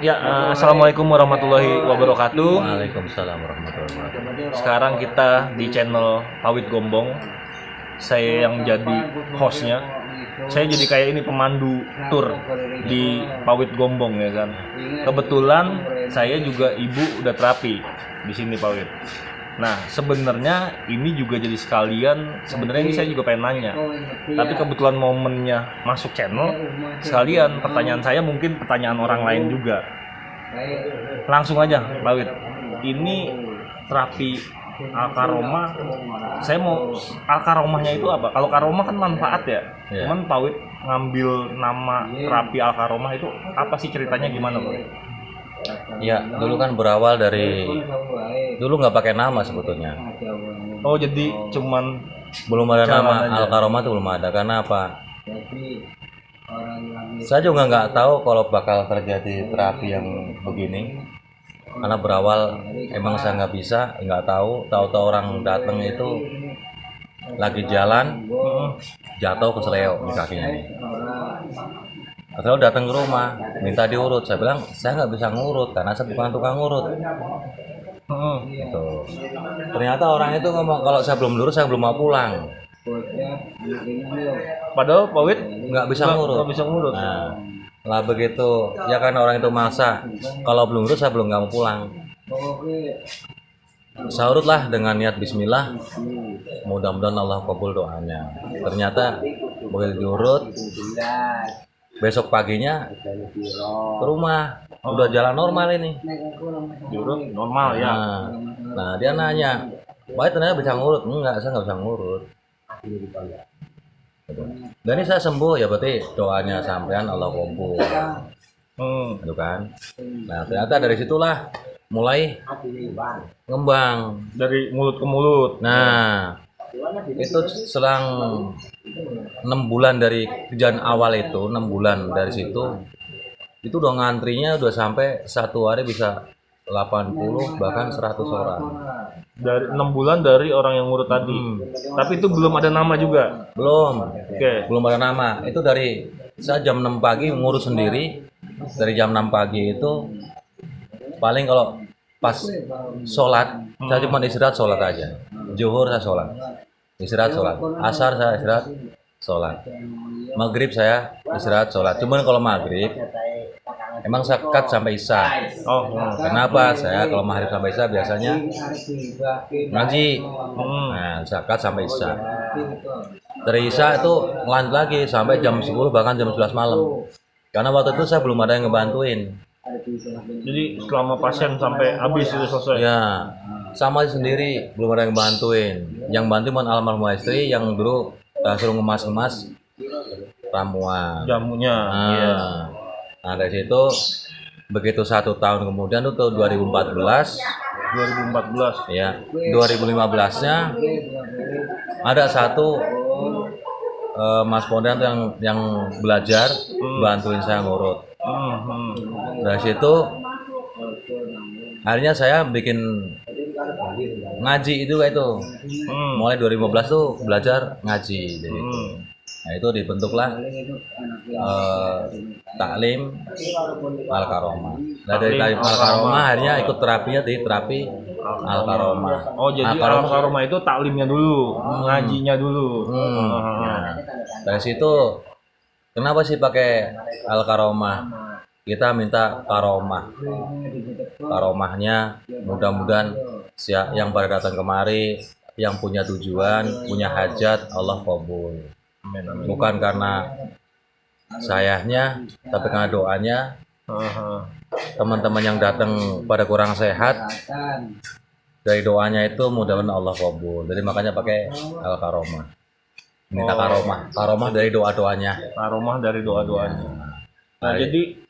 Ya, assalamualaikum warahmatullahi wabarakatuh. Waalaikumsalam warahmatullahi wabarakatuh. Sekarang kita di channel Pawit Gombong. Saya yang jadi hostnya. Saya jadi kayak ini pemandu tour di Pawit Gombong ya kan. Kebetulan saya juga ibu udah terapi di sini Pawit. Nah, sebenarnya ini juga jadi sekalian. Sebenarnya ini saya juga pengen nanya. Tapi kebetulan momennya masuk channel, sekalian pertanyaan saya mungkin pertanyaan orang lain juga. Langsung aja, Pawit. Ini terapi Alkaroma. Saya mau Alkaromahnya itu apa? Kalau Karoma kan manfaat ya. Cuman Pawit ngambil nama terapi Alkaroma itu apa sih ceritanya gimana, Pawit? Ya, dulu kan berawal dari dulu nggak pakai nama sebetulnya. Oh, jadi cuman Belum ada nama aja. Alkaroma itu belum ada. Karena apa? Saya juga nggak tahu kalau bakal terjadi terapi yang begini. Karena berawal emang saya nggak bisa, nggak tahu orang datang itu lagi jalan jatuh kesleo di kakinya nih. Lalu datang ke rumah minta diurut, saya bilang saya nggak bisa ngurut karena saya bukan tukang ngurut. Gitu. Ternyata orang itu ngomong kalau saya belum lurus saya belum mau pulang. Padahal Pawit Nggak bisa ngurut. Nggak bisa ngurut. Nah, lah begitu ya karena orang itu maksa kalau belum lurus saya belum nggak mau pulang. Saya urutlah dengan niat Bismillah, mudah-mudahan Allah kabul doanya. Ternyata begitu diurut, besok paginya ke rumah udah jalan normal ini. Diurut normal ya. Nah dia nanya, Baik ternyata bisa ngurut? Enggak, saya nggak bisa ngurut. Dan ini saya sembuh ya berarti doanya sampean Allah kabul. Gitu kan. Nah ternyata dari situlah mulai ngembang Dari mulut ke mulut. Nah, itu selang 6 bulan dari kejadian awal itu, 6 bulan dari situ, itu udah ngantrinya udah sampai satu hari bisa 80 bahkan 100 orang. Dari 6 bulan dari orang yang ngurut tadi. Tapi itu belum ada nama juga. Belum, Oke. belum ada nama. Itu dari saya jam 6 pagi ngurus sendiri. Dari jam 6 pagi itu paling kalau pas sholat saya cuma istirahat sholat aja. Zuhur saya sholat, istirahat sholat. Asar saya istirahat sholat. Maghrib saya istirahat sholat. Cuman kalau maghrib emang saya cut sampai isya. Oh, Kenapa? Saya kalau maghrib sampai isya biasanya ngaji. Nah, saya cut sampai isya. Dari isya itu lanjut lagi sampai jam 10 bahkan jam 11 malam. Karena waktu itu saya belum ada yang ngebantuin. jadi selama pasien sampai habis itu selesai. Ya, sama sendiri belum ada yang bantuin. Yang bantu cuma almarhumah istri yang dulu suruh ngemas-ngemas ramuan. Jamunya. Iya. Nah dari situ begitu 1 tahun kemudian itu tahun 2014, 2014. ya 2015-nya ada satu Mas Pondan yang belajar bantuin saya ngurut. Dari situ akhirnya saya bikin ngaji itu kayak itu. Mulai 2015 tuh belajar ngaji jadi itu. Nah itu dibentuklah taklim Alkaroma. Nah dari taklim Alkaroma akhirnya ikut terapinya di terapi Alkaroma. Oh, jadi Alkaroma itu taklimnya dulu, ngajinya dulu. Nah, dari situ kenapa sih pakai Alkaroma? Kita minta karomah. Karomahnya mudah-mudahan yang pada datang kemari yang punya tujuan, punya hajat Allah kabul. Bukan karena sayahnya, tapi karena doanya. Teman-teman yang datang pada kurang sehat, dari doanya itu mudah-mudahan Allah kabul. Jadi makanya pakai Al-Karomah. Minta karomah, karomah dari doa-doanya. Karomah dari doa-doanya. Nah, jadi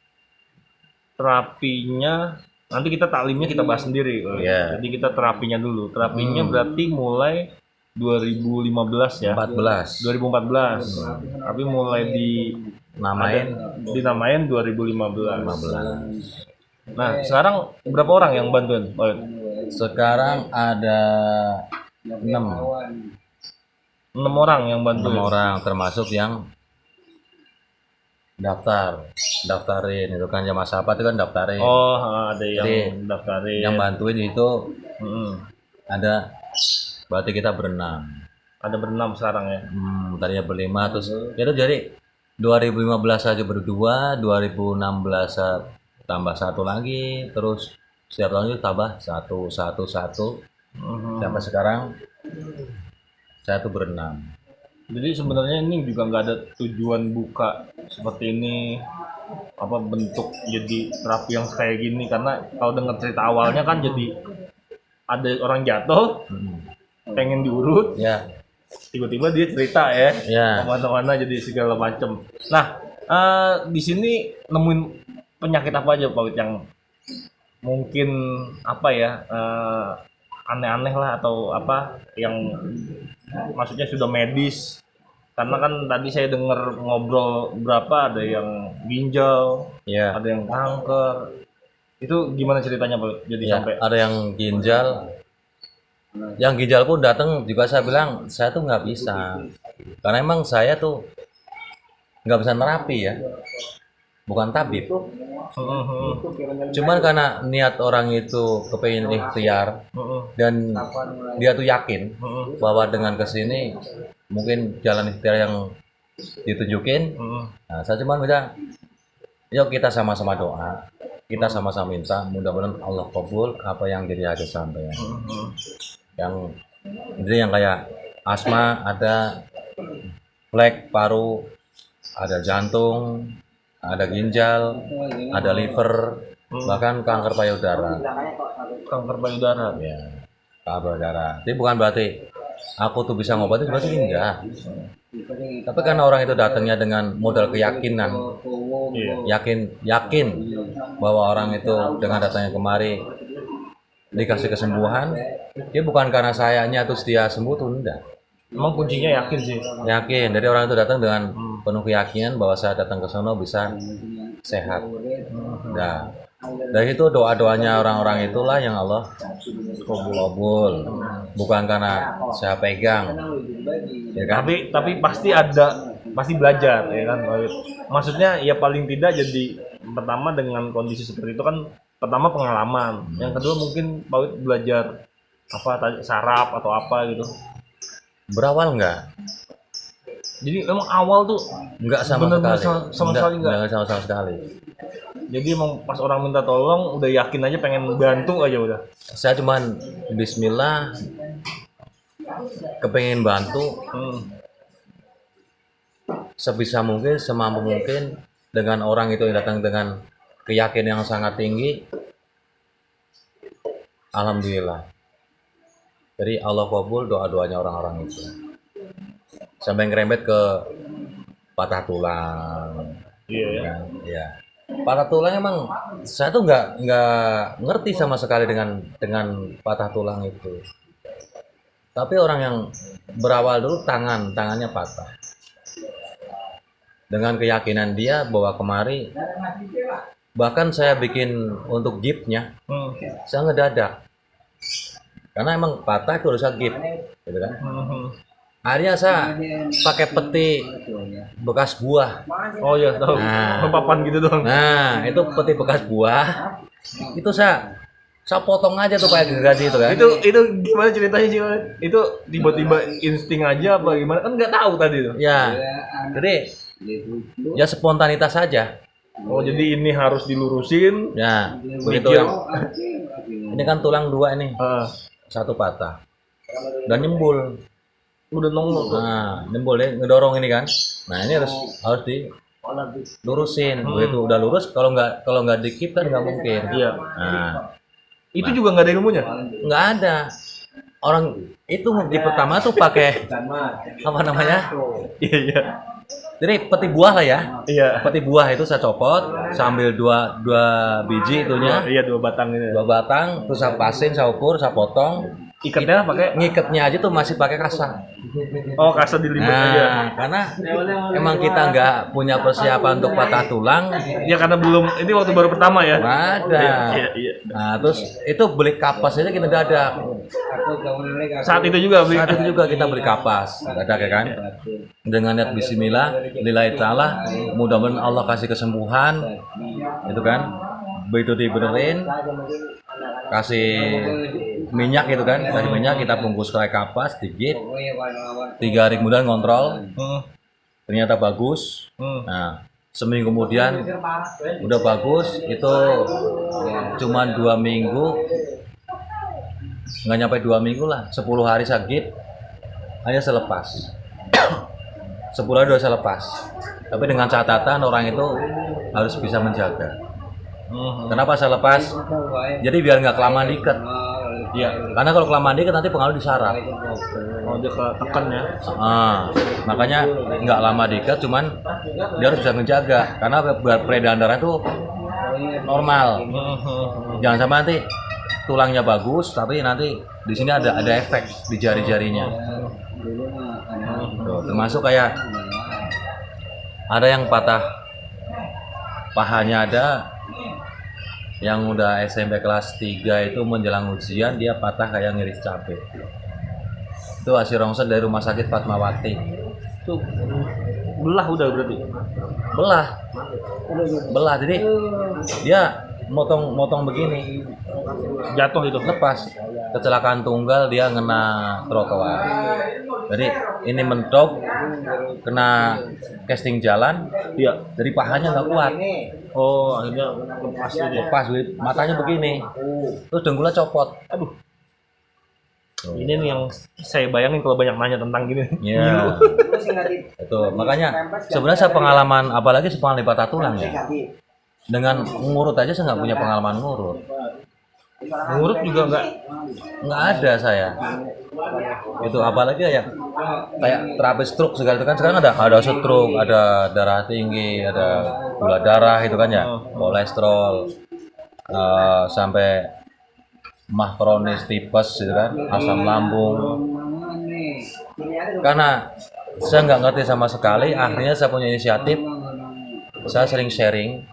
terapinya nanti kita taklimnya kita bahas sendiri. Jadi kita terapinya dulu. Terapinya berarti mulai 2015 ya. 2014. Tapi mulai dinamain 2015. Nah, sekarang berapa orang yang bantuin? Sekarang ada 6 orang yang bantuin. 6 orang termasuk yang daftarin itu kan jamaah sahabat itu kan daftarin. Oh, ada yang Jadi, daftarin. yang bantuin itu Mm-mm. ada, berarti kita berenam. Ada berenam sekarang ya. Tadinya berlima, terus itu jadi 2015 aja berdua, 2016 tambah satu lagi, terus setiap tahun itu tambah satu Mhm. sampai sekarang saya tuh berenam. Jadi sebenarnya ini juga nggak ada tujuan buka seperti ini, apa bentuk jadi terapi yang kayak gini, karena kalau dengar cerita awalnya kan jadi ada orang jatuh pengen diurut, Ya, tiba-tiba dia cerita ya ya. kemana-mana jadi segala macem. Nah, di sini nemuin penyakit apa aja Pak Wid yang mungkin apa ya, aneh-aneh lah atau apa yang maksudnya sudah medis, karena kan tadi saya dengar ngobrol berapa ada yang ginjal, Ya, ada yang kanker, itu gimana ceritanya Pak? Jadi ya, sampai ada yang ginjal. Yang ginjal pun datang juga saya bilang saya tuh nggak bisa, karena emang saya tuh nggak bisa terapi ya, bukan tabib. Cuman karena niat orang itu kepengen ikhtiar dan dia tuh yakin bahwa dengan kesini mungkin jalan ikhtiar yang ditunjukin. Nah, saya cuma bilang, yuk kita sama-sama doa, kita sama-sama minta, mudah-mudahan Allah kabul apa yang jadi hati sampai. Yang jadi yang kayak asma ada, flek paru, ada jantung, ada ginjal, ada liver, bahkan kanker payudara. kanker payudara. Ya, kanker payudara. Jadi bukan berarti aku tuh bisa ngobatin, berarti enggak. Tapi karena orang itu datangnya dengan modal keyakinan, Iya. yakin bahwa orang itu dengan datangnya kemari dikasih kesembuhan, dia bukan karena sayanya terus dia sembuh tuh enggak. Emang kuncinya yakin sih. Yakin, dari orang itu datang dengan penuh keyakinan bahwa saya datang ke sana bisa sehat. Nah, dari itu doa-doanya orang-orang itulah yang Allah kabul. Bukan karena saya pegang, ya kan? Tapi pasti belajar ya kan Pak Wid. Maksudnya ya paling tidak jadi pertama dengan kondisi seperti itu kan, pertama pengalaman, yang kedua mungkin Pak Wid belajar apa tadi, saraf atau apa gitu. Berawal enggak? Jadi emang awal tuh Enggak sama benar-benar sekali. sama sekali enggak. Enggak sama sekali. Jadi emang pas orang minta tolong udah yakin aja pengen bantu aja udah. Saya cuman bismillah kepengen bantu sebisa mungkin, semampu mungkin dengan orang itu yang datang dengan keyakinan yang sangat tinggi. Alhamdulillah. Jadi Allah kabul doa-doanya orang-orang itu. Sampai ngerembet ke patah tulang. Iya ya. Ya. Patah tulang emang saya tuh nggak ngerti sama sekali dengan patah tulang itu. Tapi orang yang berawal dulu tangannya patah. Dengan keyakinan dia bahwa kemari, bahkan saya bikin untuk gipnya, saya ngedadak. Karena emang patah itu harus gip, gitu kan? Akhirnya saya pakai peti bekas buah. Oh iya tahu. Nah. Papan gitu doang. Nah, itu peti bekas buah. Itu saya potong aja tuh kayak gergaji itu kan. Itu gimana ceritanya sih? Itu tiba-tiba insting aja apa gimana? Kan nggak tahu tadi tuh. Ya. Jadi ya spontanitas saja. Oh jadi ini harus dilurusin. Ya, begitu Mikir. yang ini kan tulang dua ini, satu patah dan nyembul. Udah nongol tuh. Nah, nyembul deh, ngedorong ini kan. Nah, ini harus dilurusin. Begitu udah lurus, kalau nggak dikip kan nggak mungkin. Iya. Nah, Itu juga nggak ada ilmunya. nggak ada. Orang itu di pertama tuh pakai apa namanya? Iya iya. Jadi peti buah lah ya. Iya. Peti buah itu saya copot, sambil dua biji itunya, Iya 2 batang ini. 2 batang, terus saya pasin, saya ukur, saya potong. Ikatnya pakai. Ngiketnya aja tuh masih pakai kasa. Oh kasa dilibet aja. Nah, karena emang kita nggak punya persiapan untuk patah tulang, Ya karena belum. Ini waktu baru pertama ya. nggak ada. Iya. Nah, terus itu beli kapas aja kita dadak. Saat itu juga beli. Saat itu juga kita beli kapas, ada kan? Dengan niat Bismillah, lillahi ta'ala, mudah-mudahan Allah kasih kesembuhan, itu kan? Begitu dibenerin, kasih minyak gitu kan, kasih minyak kita bungkus kayak kapas, digigit. 3 hari kemudian ngontrol, ternyata bagus. Nah, seminggu kemudian udah bagus, itu cuman 2 minggu, nggak nyampe 2 minggu lah, 10 hari sakit hanya selepas. 10 hari udah selepas, tapi dengan catatan orang itu harus bisa menjaga. Kenapa selepas? Jadi biar nggak kelamaan diikat. Iya. Karena kalau kelamaan diikat nanti pengaruh di saraf. Oh, dia tekan ya. Makanya nggak lama diikat, cuman dia harus bisa menjaga. Karena peredaran darah itu normal. Jangan sampai nanti tulangnya bagus, tapi nanti di sini ada efek di jari-jarinya. Tuh, termasuk kayak ada yang patah pahanya, ada yang udah SMP kelas 3 itu menjelang ujian dia patah kayak ngiris cabai. Itu hasil rongsen dari rumah sakit Fatmawati. Tuh belah udah berarti. Belah. Jadi dia motong begini. Jatuh itu. Lepas. Kecelakaan tunggal, dia ngena trotoar. Jadi ini mentok, kena casting jalan. Iya. Jadi pahanya nggak kuat. Oh, akhirnya lepas itu. Lepas, matanya begini. Terus dengkulnya copot. Aduh. Ini nih yang saya bayangin kalau banyak nanya tentang gini. Iya. Itu makanya sebenarnya saya pengalaman, apalagi pengalaman patah tulang ya. Dengan ngurut aja saya nggak punya pengalaman ngurut. Ngurut juga nggak ada saya. Itu apalagi ya kayak terapi stroke segala itu kan, sekarang ada stroke, ada darah tinggi, ada gula darah itu kan ya, kolesterol, sampai mah kronis, tipes gitu kan, asam lambung. Karena saya nggak ngerti sama sekali, akhirnya saya punya inisiatif, saya sering sharing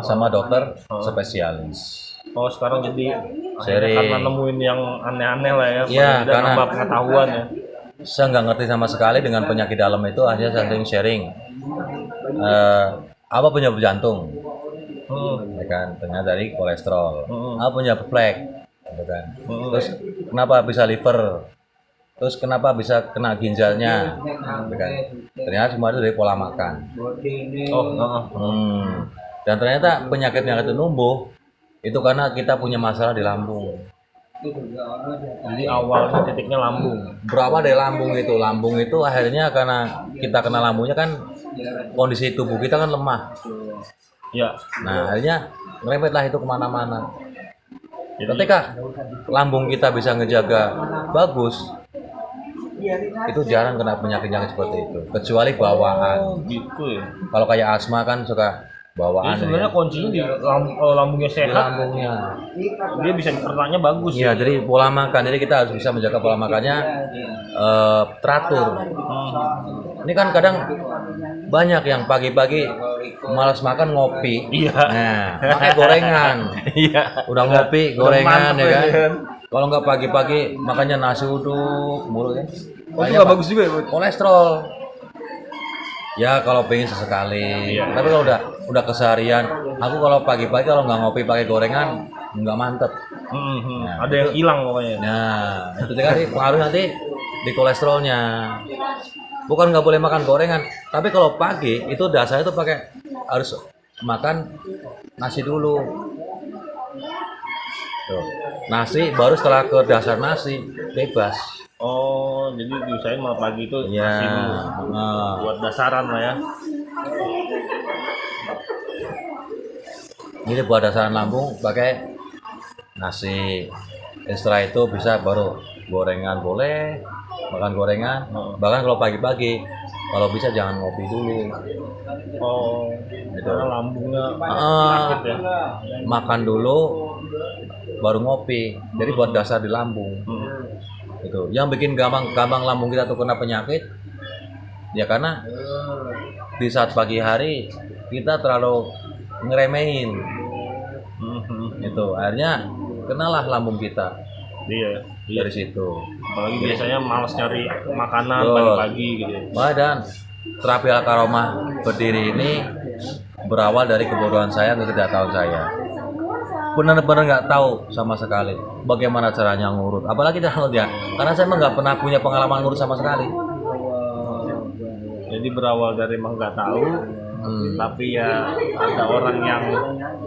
sama dokter spesialis. Oh, sekarang jadi Sharing. karena nemuin yang aneh-aneh lah ya. Iya, dan karena nambah pengetahuan ya. Saya nggak ngerti sama sekali dengan penyakit dalam itu, akhirnya saya sering sharing. Apa penyebab jantung? Ya kan, ternyata dari kolesterol. Apa penyebab flek? Gitu kan. Terus kenapa bisa liver? Terus kenapa bisa kena ginjalnya? Gitu kan. Ternyata semua itu dari pola makan. Dan ternyata penyakit-penyakit itu numbuh itu karena kita punya masalah di lambung. Jadi awalnya titiknya lambung. Berapa dari lambung itu? Lambung itu akhirnya karena kita kena lambungnya kan kondisi tubuh kita kan lemah. Ya. Nah akhirnya ngerempetlah itu kemana-mana. Ketika lambung kita bisa ngejaga bagus, itu jarang kena penyakit-penyakit seperti itu. Kecuali bawaan. Gitu ya. Kalau kayak asma kan suka bawaan. Jadi sebenarnya kuncinya di lambungnya sehat. Di lambungnya. Dia bisa pencernanya bagus. Iya, jadi pola makan. Jadi kita harus bisa menjaga pola makannya teratur. Ini kan kadang banyak yang pagi-pagi malas makan ngopi. Iya. Nah, pakai gorengan. Iya. Udah ngopi gorengan ya kan. kan. Kalau nggak pagi-pagi makannya nasi uduk mulu kan. Oh, itu nggak bagus juga ya, Bu? Kolesterol. Ya kalau pengen sesekali. Iya. Tapi kalau udah keseharian, aku kalau pagi-pagi kalau nggak ngopi pakai gorengan nggak mantep. Nah, ada yang hilang pokoknya. Nah, itu kan pengaruh nanti di kolesterolnya. Bukan nggak boleh makan gorengan, tapi kalau pagi itu dasarnya itu harus makan nasi dulu. Tuh. Nasi baru setelah ke dasar nasi bebas. Oh, jadi diusahain malam pagi itu Ya. nasi dulu. Buat dasaran lah ya. Ini buat dasaran lambung pakai nasi. Setelah itu bisa baru gorengan boleh, makan gorengan. Bahkan kalau pagi-pagi, kalau bisa jangan ngopi dulu. Oh, Gitu. karena lambungnya sakit ya. Makan dulu, baru ngopi. Jadi buat dasar di lambung. Itu. Yang bikin gampang lambung kita tuh kena penyakit, ya karena di saat pagi hari kita terlalu ngeremehin. Itu akhirnya kenalah lambung kita. Iya. dari situ. Apalagi biasanya malas nyari makanan Betul. pagi-pagi gitu. Wah, dan terapi Al-Karomah berdiri ini berawal dari kebodohan saya dan ketidaktahuan saya. Benar-benar nggak tahu sama sekali bagaimana caranya ngurut, apalagi download ya, karena saya emang nggak pernah punya pengalaman ngurut sama sekali. Jadi berawal dari emang nggak tahu, tapi ya ada orang yang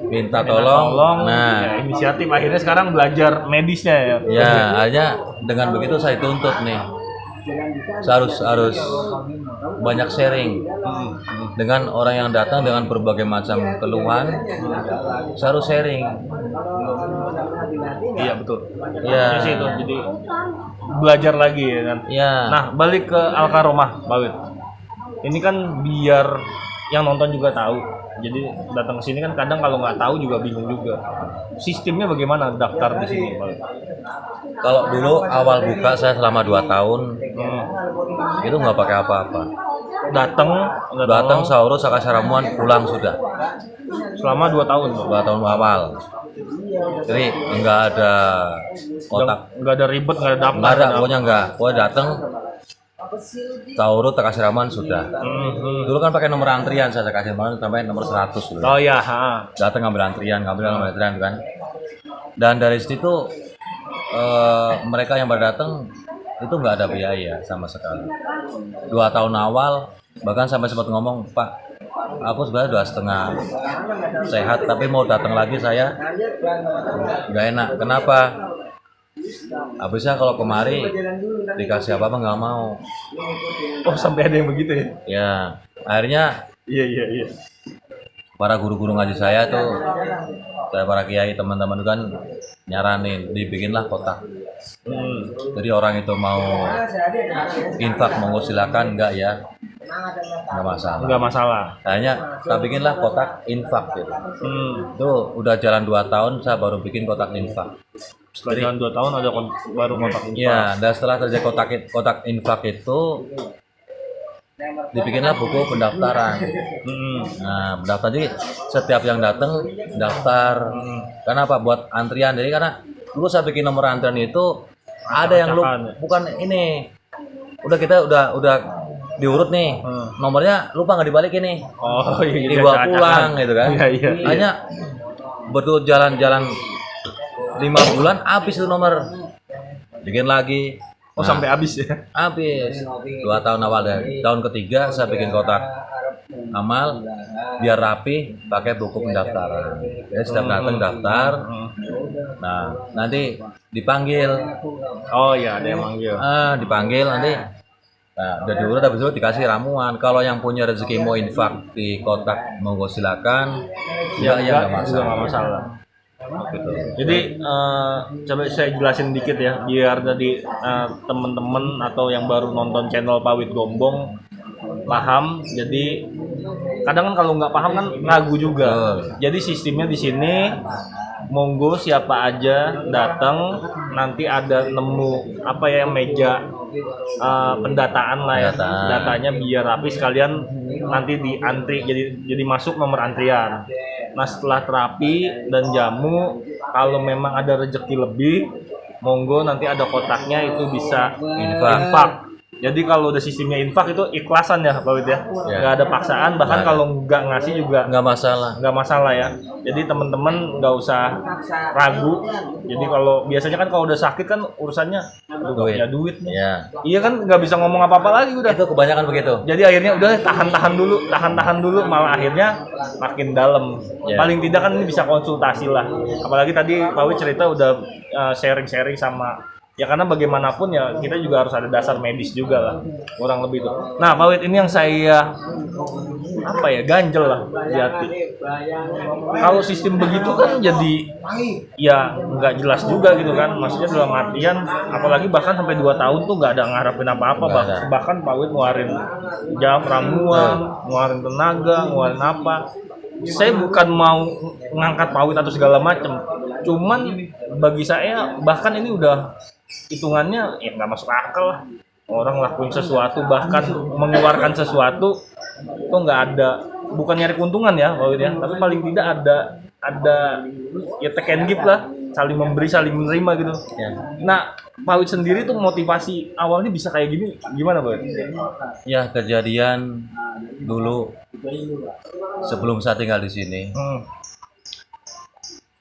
Minta minta tolong, ya, inisiatif akhirnya sekarang belajar medisnya ya. ya akhirnya dengan begitu saya tuntut nih, saya harus banyak sharing dengan orang yang datang dengan berbagai macam keluhan. Saya harus sharing. Iya betul. Iya. Ya sih itu. Jadi belajar lagi ya kan. Ya. Nah balik ke Al-Karomah, Pak Wid. Ini kan biar yang nonton juga tahu. Jadi datang ke sini kan kadang kalau nggak tahu juga bingung juga. Sistemnya bagaimana daftar di sini, Pak Wid? Kalau dulu awal buka saya selama 2 tahun itu nggak pakai apa-apa. Datang Saurus Sakasa Ramuan pulang sudah. selama 2 tahun, Pak. 2 tahun awal. Jadi nggak ada kotak, Nggak ada ribet, nggak ada daftar. nggak ada, pokoknya nggak. Pokoknya datang Saurus Sakasa Ramuan sudah. Dulu kan pakai nomor antrian, saya kasih nomor sampai nomor 100 dulu. Oh ya, ha. Datang ngambil antrian kan. Dan dari situ mereka yang baru datang itu nggak ada biaya sama sekali. 2 tahun awal bahkan sampai sempat ngomong, Pak, aku sebenarnya udah setengah sehat tapi mau datang lagi saya nggak enak. Kenapa? Habisnya kalau kemari dikasih apa nggak mau. Oh sampai ada yang begitu ya? Ya akhirnya Iya. para guru-guru ngaji saya tuh, saya para kiai teman-teman kan nyaranin dibikinlah kotak. Jadi orang itu mau infak monggo silakan, enggak ya, nggak masalah. Nggak masalah. Akhirnya saya bikinlah kotak infak gitu. Itu udah jalan 2 tahun saya baru bikin kotak infak. Setelah jalan 2 tahun ada baru kontak infak. Iya, dan setelah terjadi kotak infak itu dibikinlah buku pendaftaran. Nah, pendaftar, jadi setiap yang datang daftar. Kenapa? Buat antrian. Jadi karena dulu saya bikin nomor antrian itu ada yang bukan ini. Udah kita udah diurut nih. Nomornya lupa nggak dibalikin nih. Oh iya. Dibawa pulang gitu kan. Iya. Hanya betul jalan-jalan 5 bulan habis itu nomor. Bikin lagi. Oh sampai habis ya? Habis 2 tahun awal, dari tahun ketiga saya bikin kotak amal biar rapi pakai buku pendaftaran. Jadi setiap datang daftar. Nah nanti dipanggil. Oh iya ada yang manggil. Dipanggil nanti. Nah udah diurut habis itu dikasih ramuan. Kalau yang punya rezeki mau infak di kotak monggo silakan. Ya nggak nggak masalah. Gitu. Jadi coba saya jelasin dikit ya biar tadi teman-teman atau yang baru nonton channel Pak Wid Gombong paham. Jadi kadang kan kalau nggak paham kan ragu juga. Jadi sistemnya di sini monggo siapa aja datang, nanti ada nemu apa ya meja pendataan lah ya, datanya biar rapi sekalian nanti diantri, jadi masuk nomor antrian. Nah setelah terapi dan jamu, kalau memang ada rezeki lebih, monggo nanti ada kotaknya itu bisa infak. Jadi kalau udah sistemnya infak itu ikhlasan ya Pak Wid ya, nggak ada paksaan, bahkan kalau nggak ngasih juga nggak masalah ya. Jadi teman-teman nggak usah ragu. Jadi kalau biasanya kan kalau udah sakit kan urusannya duit nih. Iya kan nggak bisa ngomong apa-apa lagi udah. Itu kebanyakan begitu. Jadi akhirnya udah tahan dulu, malah akhirnya makin dalam. Paling tidak kan ini bisa konsultasi lah. Apalagi tadi Pak Wid cerita udah sharing-sharing sama. Ya karena bagaimanapun ya kita juga harus ada dasar medis juga lah, kurang lebih itu. Nah Pak Wid, ini yang saya ganjel lah di hati. Kalau sistem begitu kan jadi ya nggak jelas juga gitu kan. Maksudnya dalam artian apalagi bahkan sampai 2 tahun tuh nggak ada ngarepin apa-apa. Bahkan Pak Wid ngeluarin jam ramuan, ngeluarin tenaga, ngeluarin apa. Saya bukan mau ngangkat Pak Wid atau segala macam. Cuman bagi saya bahkan ini udah hitungannya ya nggak masuk akal lah. Orang lakuin sesuatu, bahkan mengeluarkan sesuatu tuh nggak ada, bukan nyari keuntungan ya Pak Wid ya, tapi paling tidak ada ya take and give lah. saling memberi, saling menerima gitu. Ya. Nah, Pak Wid sendiri tuh motivasi awalnya bisa kayak gini gimana, Pak Wid? Ya, kejadian dulu sebelum saya tinggal di sini.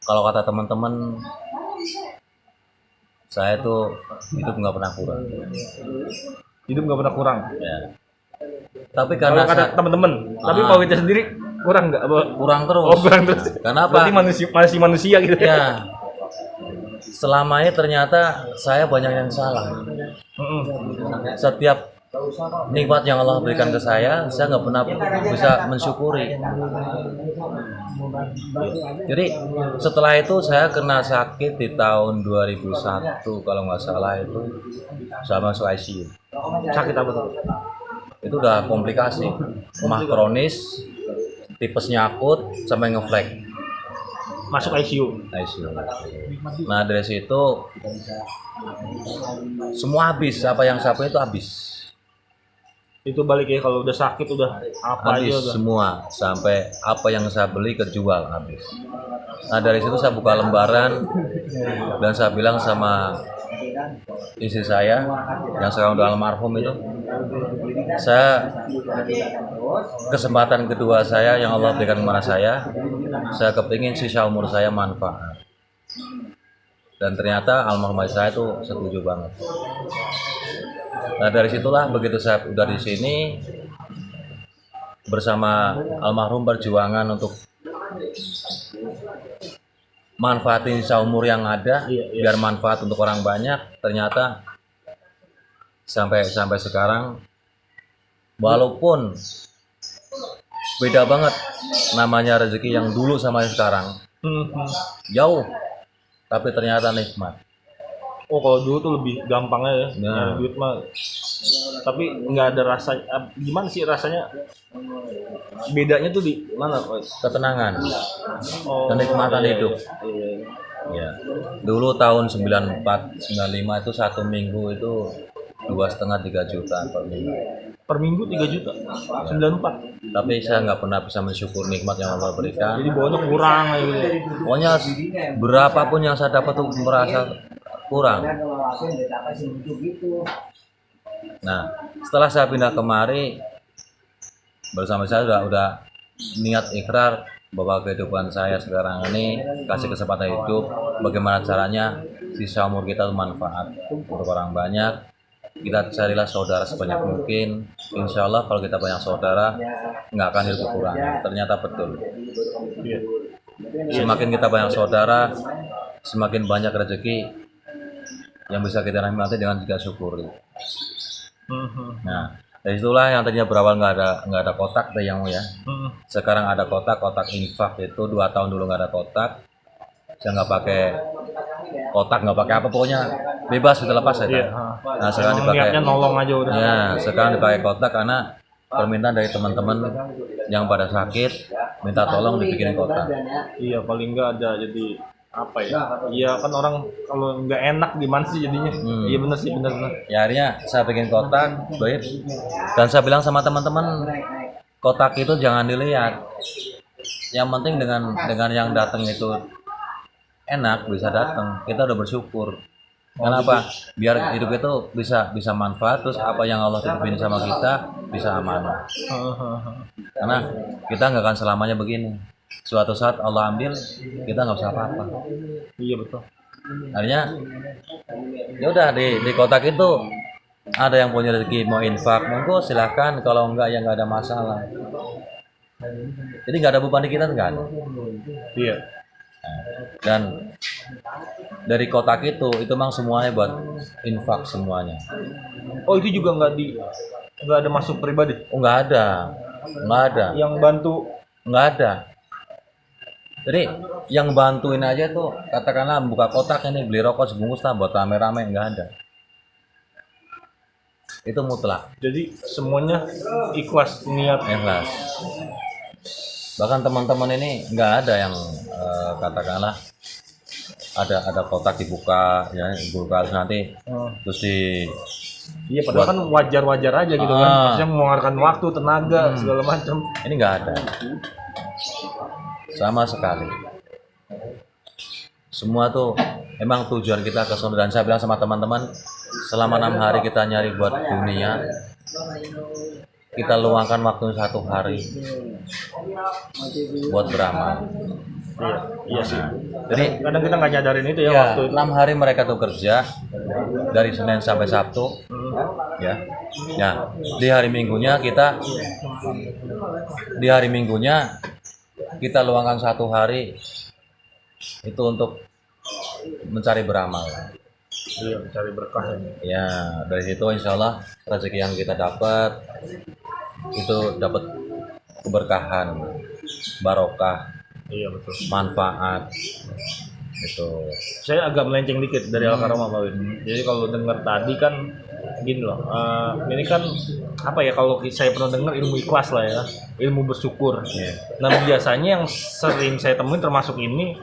Kalau kata teman-teman, saya tuh hidup nggak pernah kurang. Hidup nggak pernah kurang. Ya. Tapi Kalau karena kata teman-teman, tapi Pak Wid sendiri kurang nggak? kurang terus. Oh, kurang terus. Kenapa? Berarti masih manusia gitu Ya, selama ini ternyata saya banyak yang salah. Setiap nikmat yang Allah berikan ke saya nggak pernah bisa mensyukuri. Jadi setelah itu saya kena sakit di tahun 2001 kalau nggak salah, itu sama masuk ICU. Sakit apa tuh? Itu udah komplikasi, mah kronis, tipesnya akut sampai ngeflek. Masuk ICU. ICU. Nah dari situ semua habis, apa yang saya punya itu habis. Itu balik ya, kalau udah sakit udah apa Habis aja udah. semua, sampai apa yang saya beli kejual habis. Nah dari situ saya buka lembaran dan saya bilang sama istri saya yang sekarang udah almarhum itu, saya kesempatan kedua saya yang Allah berikan kepada saya kepingin sisa umur saya manfaat. Dan ternyata almarhum saya itu setuju banget. Nah dari situlah begitu saya udah di sini bersama almarhum perjuangan untuk manfaatin sisa umur yang ada, biar manfaat untuk orang banyak. Ternyata sampai sekarang walaupun beda banget namanya rezeki yang dulu sama yang sekarang, jauh, tapi ternyata nikmat. Oh, kalau dulu tuh lebih gampangnya ya, Nah. nyari duit mah. Tapi nggak ada rasa, gimana sih rasanya? Bedanya tuh di mana, Pak? Ketenangan, Oh, kenikmatan iya, hidup. iya. Ya, dulu tahun 94, 95 itu satu minggu itu 2,5-3 juta per minggu. Per minggu 3 juta, 94. Tapi saya nggak pernah bisa mensyukur nikmat yang Allah berikan. Jadi bawahnya kurang aja gitu. Pokoknya berapapun yang saya dapat tuh merasa kurang. Nah, setelah saya pindah kemari, bersama saya udah niat ikrar bahwa kehidupan saya sekarang ini kasih kesempatan hidup, bagaimana caranya sisa umur kita bermanfaat untuk orang banyak. Kita carilah saudara sebanyak mungkin. Insya Allah kalau kita banyak saudara nggak akan hidup kekurangan. Ternyata betul. Iya. Semakin kita banyak saudara, semakin banyak rezeki yang bisa kita nikmati dengan kita syukuri. Nah, dari itulah yang tadinya berawal nggak ada kotak tuh yang ya. Sekarang ada kotak infak itu 2 tahun dulu nggak ada kotak. Saya nggak pakai kotak, nggak pakai apa, pokoknya bebas kita lepas aja. Iya. Nah sekarang Emang niatnya dipakai. nolong aja udah. Ya, sekarang dipakai kotak karena permintaan dari teman-teman yang pada sakit minta tolong dibikinin kotak. Iya, paling nggak ada jadi apa ya? Iya kan orang kalau nggak enak gimana sih jadinya? Iya benar sih, benar. Ya akhirnya saya bikin kotak, baik. Dan saya bilang sama teman-teman, kotak itu jangan dilihat. Yang penting dengan yang datang itu enak, bisa datang. Kita udah bersyukur. Kenapa? Biar hidup itu bisa manfaat, terus apa yang Allah titipin sama kita bisa amanah. Karena kita nggak akan selamanya begini. Suatu saat Allah ambil, kita nggak usah apa-apa. Iya betul. Artinya, ya udah di kotak itu ada yang punya rezeki mau infak, monggo silahkan. Kalau enggak ya nggak ada masalah. Jadi nggak ada beban di kita, nggak ada. Iya. Dan dari kotak itu memang semuanya buat infak semuanya. Oh itu juga nggak ada masuk pribadi? Oh nggak ada. Yang bantu? Nggak ada. Jadi yang bantuin aja tuh katakanlah buka kotak ini beli rokok sebungkus lah buat rame-rame, nggak ada. Itu mutlak. Jadi semuanya ikhlas niat. Ikhlas. Bahkan teman-teman ini nggak ada yang katakanlah ada kotak dibuka ya, dibuka terus nanti terus di Iya padahal kan wajar-wajar aja gitu kan. Maksudnya mengeluarkan waktu, tenaga, segala macam. Ini nggak ada sama sekali. semua tuh emang tujuan kita ke sono. Dan saya bilang sama teman-teman, selama 6 hari kita nyari buat dunia, kita luangkan waktu 1 hari buat beramal. Iya sih. Jadi Kadang kita nggak nyadarin itu ya, ya, waktu itu. 6 hari mereka tuh kerja dari Senin sampai Sabtu, ya. Ya, di hari Minggunya kita luangkan 1 hari itu untuk mencari beramal. Iya, cari berkah ini. Ya, dari situ insya Allah rezeki yang kita dapat itu dapat keberkahan, barokah, Iya betul. manfaat. Itu. Saya agak melenceng dikit dari Al-Karamah Pak Wid. Jadi kalau dengar tadi kan gini loh, ini kan apa ya, kalau saya pernah dengar ilmu ikhlas lah ya, ilmu bersyukur. Nah biasanya yang sering saya temuin termasuk ini,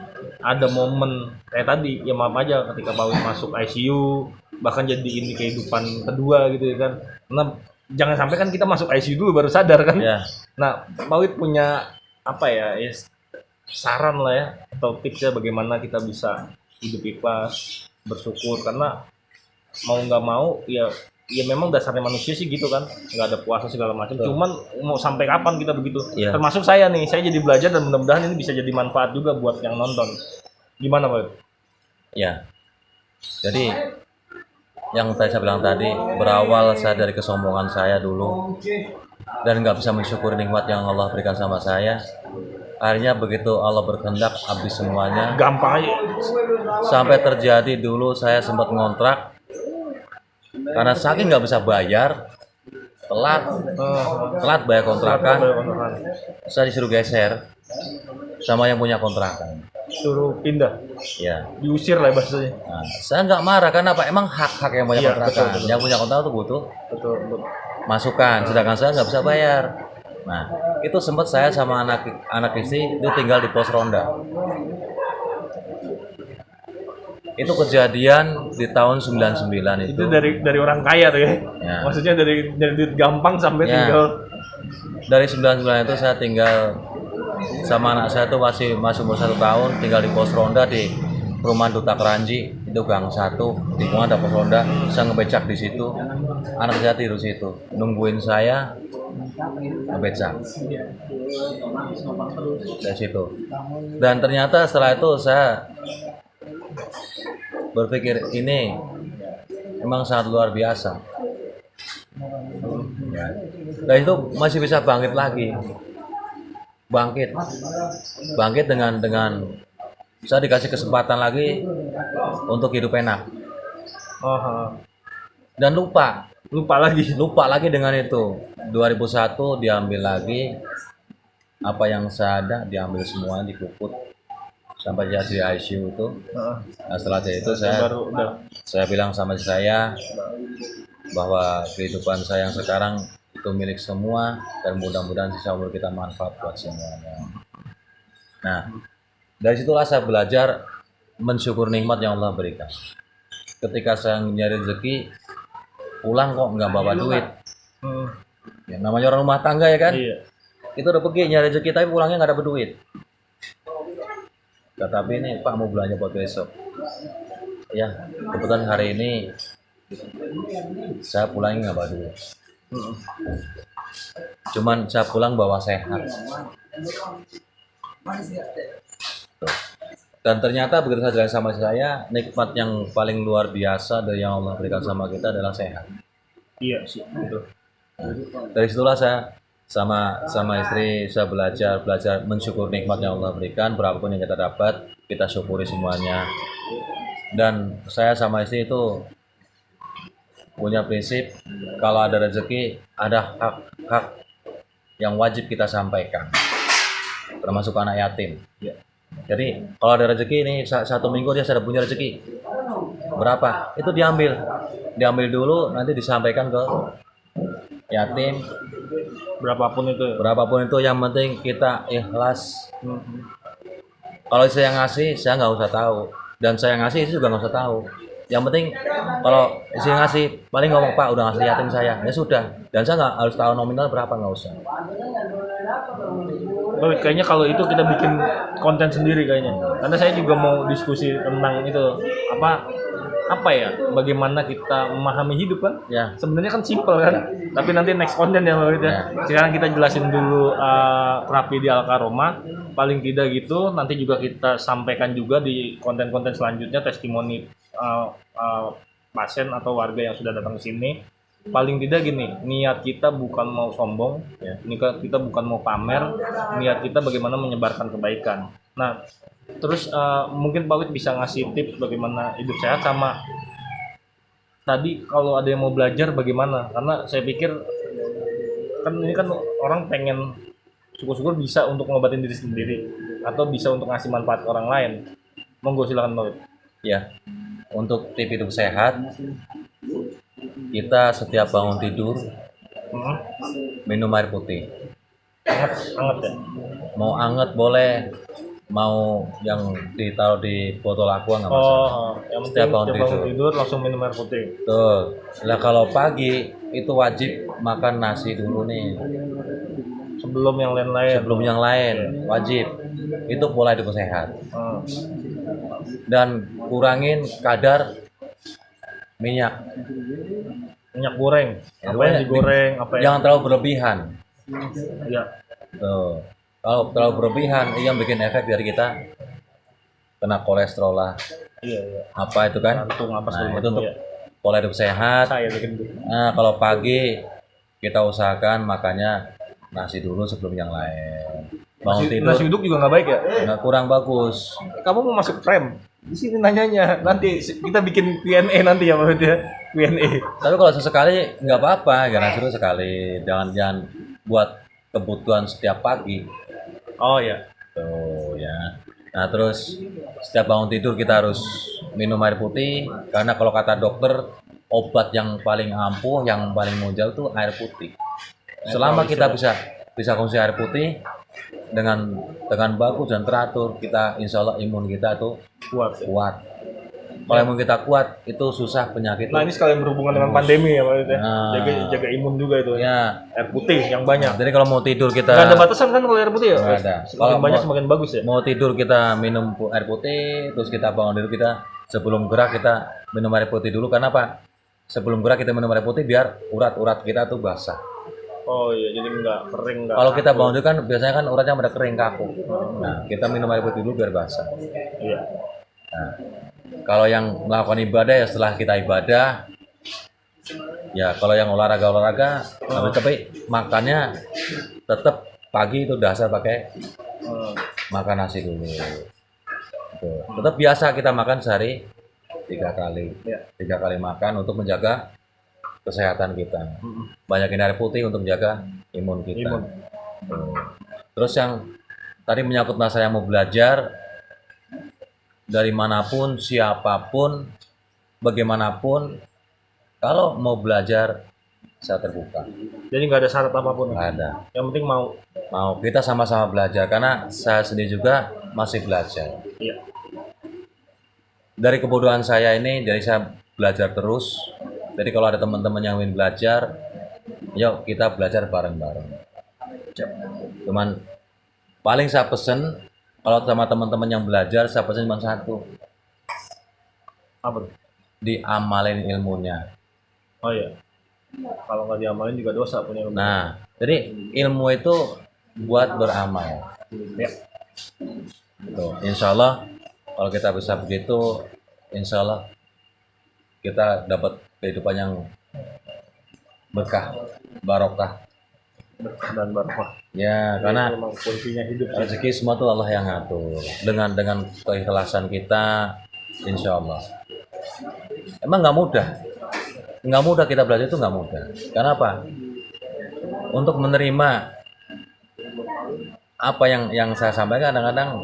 ada momen kayak tadi, ya maaf aja ketika Pak Wid masuk ICU, bahkan jadi ini kehidupan kedua gitu ya kan. Nah jangan sampai kan kita masuk ICU dulu baru sadar kan. Ya, Nah Pak Wid punya apa ya, saran lah ya atau tipsnya bagaimana kita bisa hidup ikhlas, bersyukur, karena mau nggak mau ya memang dasarnya manusia sih gitu kan, nggak ada puasa segala macam. Betul. Cuman mau sampai kapan kita begitu? Iya. Termasuk saya nih, saya jadi belajar dan mudah-mudahan ini bisa jadi manfaat juga buat yang nonton. Gimana Pak? ya. Jadi yang tadi saya bilang tadi, berawal saya dari kesombongan saya dulu dan nggak bisa mensyukuri nikmat yang Allah berikan sama saya. Akhirnya begitu Allah berkehendak habis semuanya. Gampang aja. Sampai terjadi dulu saya sempat ngontrak karena saking nggak bisa bayar, telat bayar kontrakan, saya disuruh geser sama yang punya kontrakan. Suruh pindah, Ya, diusir lah bahasanya. nah, saya nggak marah karena apa? Emang hak yang punya Iya, kontrakan, betul. yang punya kontrakan itu butuh Betul. masukan, sedangkan saya nggak bisa bayar. Nah, itu sempat saya sama anak istri itu tinggal di pos ronda. Itu kejadian di tahun 99 Itu dari orang kaya tuh ya. Ya. Maksudnya dari duit gampang sampai Ya. tinggal. Dari 99 itu saya tinggal sama anak saya tuh masih umur 1 tahun, tinggal di pos ronda di perumahan Duta Keranji, itu gang 1, di mana ada pos ronda. Saya ngebecak di situ, anak saya tidur situ, nungguin saya ngebecak dari situ. Dan ternyata setelah itu saya berpikir ini emang sangat luar biasa. Ya. Dan itu masih bisa bangkit lagi, bangkit dengan saya dikasih kesempatan lagi untuk hidup enak dan lupa lagi dengan itu. 2001 diambil lagi apa yang saya ada, diambil semua, dikuput sampai jadi di ICU itu. Nah, setelah itu Baru udah. saya bilang sama saya bahwa kehidupan saya yang sekarang itu milik semua dan mudah-mudahan sisa umur kita manfaat buat semuanya. Nah, dari situlah saya belajar mensyukur nikmat yang Allah berikan. Ketika saya nyari rezeki, pulang kok nggak bawa duit. Ya, namanya orang rumah tangga ya kan? Iya. Itu udah pergi nyari rezeki tapi pulangnya nggak dapet duit. Tetapi ini Pak mau belanja buat besok. Ya, kebetulan hari ini saya pulangnya nggak bawa duit. Cuman saya pulang bawa sehat. Dan ternyata begitu saya jalan sama saya, nikmat yang paling luar biasa dari yang Allah berikan sama kita adalah sehat. Iya sih, betul. Dari situlah saya sama istri saya belajar mensyukur nikmat yang Allah berikan. Berapapun yang kita dapat, kita syukuri semuanya. Dan saya sama istri itu punya prinsip, kalau ada rezeki, ada hak-hak yang wajib kita sampaikan, termasuk anak yatim. Jadi kalau ada rezeki ini 1 minggu dia sudah punya rezeki berapa, itu diambil dulu, nanti disampaikan ke yatim. Berapapun itu. Yang penting kita ikhlas. Kalau saya ngasih, saya nggak usah tahu, dan saya ngasih itu juga nggak usah tahu. Yang penting kalau isi ngasih paling ngomong Pak udah ngasih yatim saya, ya sudah. Dan saya nggak harus tahu nominal berapa, nggak usah. Bawit, kayaknya kalau itu kita bikin konten sendiri kayaknya. Karena saya juga mau diskusi tentang itu apa ya, bagaimana kita memahami hidup kan. Ya. Sebenarnya kan simpel kan, tapi nanti next konten ya Bawit ya. Sekarang kita jelasin dulu terapi di Alkaroma, paling tidak gitu. Nanti juga kita sampaikan juga di konten-konten selanjutnya testimoni pasien atau warga yang sudah datang ke sini. Paling tidak gini, niat kita bukan mau sombong, ya. Niat kita bukan mau pamer, niat kita bagaimana menyebarkan kebaikan. Nah, terus mungkin Pak Wid bisa ngasih tips bagaimana hidup sehat, sama tadi kalau ada yang mau belajar bagaimana, karena saya pikir kan ini kan orang pengen syukur-syukur bisa untuk ngobatin diri sendiri atau bisa untuk ngasih manfaat ke orang lain. Monggo silakan Pak Wid. Ya, untuk tips hidup sehat, kita setiap bangun tidur minum air putih. Anget ya. Mau anget boleh, mau yang ditaruh di botol aqua nggak masalah. Yang Setiap bangun tidur langsung minum air putih. Tuh, lah kalau pagi itu wajib makan nasi dulu nih. Sebelum yang lain-lain. Sebelum yang lain, wajib. Itu pola hidup sehat. Dan kurangin kadar minyak Goreng. Apa yang digoreng, apa yang jangan terlalu berlebihan. ya. Tuh. Kalau terlalu berlebihan, yang bikin efek dari kita kena kolesterol lah. Iya. Apa itu kan? Jantung apa Nah, segala itu untuk macam, ya. pola hidup sehat. Saya bikin gitu. Nah, kalau pagi kita usahakan makannya nasi dulu sebelum yang lain. Bangun tidur Nasi uduk juga nggak baik ya? nggak kurang bagus. Kamu mau masuk frame? Di sini nanyanya. Nanti kita bikin Q&A nanti ya Pak Wid ya. Q&A. Tapi kalau sesekali nggak apa-apa, ya nasi dulu sekali. Jangan buat kebutuhan setiap pagi. Oh ya. Tuh ya. Nah terus setiap bangun tidur kita harus minum air putih, karena kalau kata dokter obat yang paling ampuh, yang paling munjal itu air putih. Selama kita bisa konsumsi air putih dengan bagus dan teratur, kita insya Allah imun kita tuh Kuat. kuat. Kalau imun kita kuat, itu susah penyakit. Nah ini sekalian berhubungan dengan pandemi ya Pak Wid ya. Nah. Jaga imun juga itu. Ya. Air putih yang banyak. Jadi kalau mau tidur kita Nggak ada batasan kan kalau air putih ya? Nggak ada. Semakin Kalau banyak mau- semakin bagus ya. mau tidur kita minum air putih, terus kita bangun tidur kita sebelum gerak kita minum air putih dulu. Karena apa? Sebelum gerak kita minum air putih biar urat-urat kita tuh basah. Oh iya, jadi nggak kering nggak. Kalau kita bangun tidur kan biasanya kan uratnya pada kering kaku. Nah, kita minum air putih dulu biar basah. Iya. Nah, kalau yang melakukan ibadah ya setelah kita ibadah, ya kalau yang olahraga, tapi makannya tetap pagi itu dasar pakai makan nasi dulu. Tuh. Tetap biasa kita makan sehari 3 kali. Ya. 3 kali makan untuk menjaga kesehatan kita. Banyakin air putih untuk menjaga imun kita. Imun. Tuh. Terus yang tadi menyangkut masalah yang mau belajar, dari manapun, siapapun, bagaimanapun, kalau mau belajar saya terbuka. Jadi nggak ada syarat apapun. Nggak ada. Yang penting mau. Kita sama-sama belajar, karena saya sendiri juga masih belajar. Iya. Dari kebodohan saya ini, jadi saya belajar terus. Jadi kalau ada teman-teman yang ingin belajar, yuk kita belajar bareng-bareng. Cuman paling saya pesen, kalau sama teman-teman yang belajar, saya pesen cuma satu, Apa tuh? diamalin ilmunya. Oh iya. Kalau nggak diamalin juga dosa punya ilmu. Nah, jadi ilmu itu buat beramal. Ya. Tuh, insya Allah kalau kita bisa begitu, insya Allah kita dapat kehidupan yang berkah, barokah. Berkah dan barokah. Ya, karena Memang kuncinya hidup. rezeki semua tuh Allah yang ngatur. Dengan keikhlasan kita, insya Allah. Emang nggak mudah kita belajar itu nggak mudah. Karena apa? Untuk menerima apa yang saya sampaikan, kadang-kadang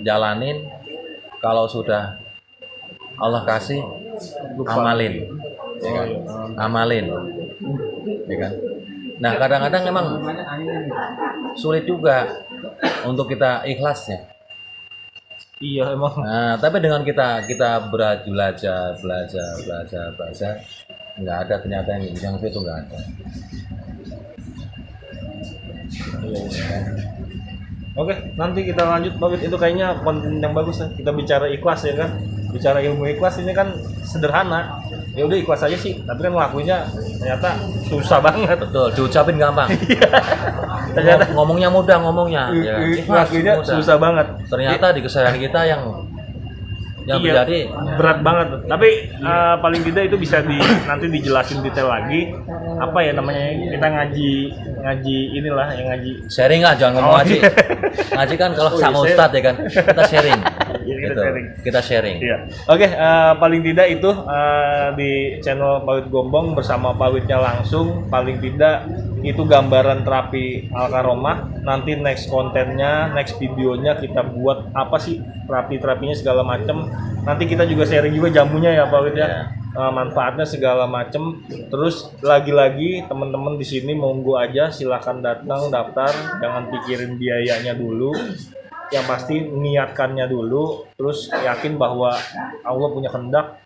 jalanin, kalau sudah Allah kasih, amalin, ya kan? Amalin, ya kan? Nah kadang-kadang emang sulit juga untuk kita ikhlasnya. Iya emang. Nah, tapi dengan kita belajar, nggak ada ternyata yang itu nggak ada. Oke, nanti kita lanjut Pak Wid. Itu kayaknya konten yang bagus ya. Kita bicara ikhlas ya kan. Bicara ilmu ikhlas ini kan sederhana. Ya udah ikhlas aja sih, tapi kan ngelakuinnya ternyata susah banget. Betul, diucapin gampang. Ternyata Ngomongnya mudah ngomongnya. Ya, ngelakuinnya mudah. susah banget. Ternyata di keseharian kita yang Iya, terjadi berat banget. Tapi paling tidak itu bisa nanti dijelasin detail lagi. Apa ya namanya? Kita ngaji inilah yang ngaji. sharing lah, jangan ngomong Oh, ngaji. iya. Ngaji kan kalau Oh, iya, sama saya- ustadz ya kan, kita sharing. Iya, kita Gitu. sharing. Kita sharing. Iya. Oke, paling tidak itu di channel Pak Wid Gombong bersama Pak Widnya langsung. Paling tidak itu gambaran terapi Al-Karomah. Nanti next kontennya, next videonya kita buat apa sih terapinya segala macam. Nanti kita juga sharing juga jamunya ya Pak Wid ya. Iya. Manfaatnya segala macam. Terus lagi-lagi teman-teman di sini monggo aja silakan datang daftar, jangan pikirin biayanya dulu. Yang pasti niatkannya dulu, terus yakin bahwa Allah punya kehendak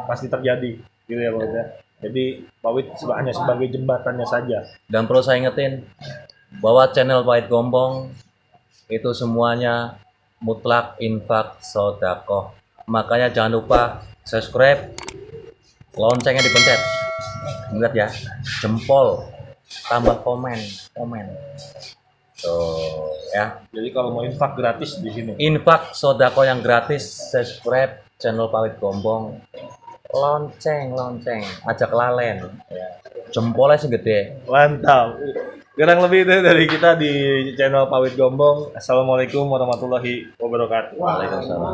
pasti terjadi, gitu ya Pak Wid ya. Jadi Pak Wid hanya sebagai jembatannya saja. Dan perlu saya ingetin bahwa channel Pak Wid Gombong itu semuanya mutlak infak sodakoh. Makanya jangan lupa subscribe, loncengnya dipencet, ingat ya, jempol, tambah komen. Tuh ya, Jadi kalau mau infak gratis di sini. infak sodako yang gratis, subscribe channel Pak Wid Gombong, lonceng, ajak lalen, ya. Jempolnya sih gede. Mantap. Kurang lebih itu dari kita di channel Pak Wid Gombong. Assalamualaikum warahmatullahi wabarakatuh. Waalaikumsalam.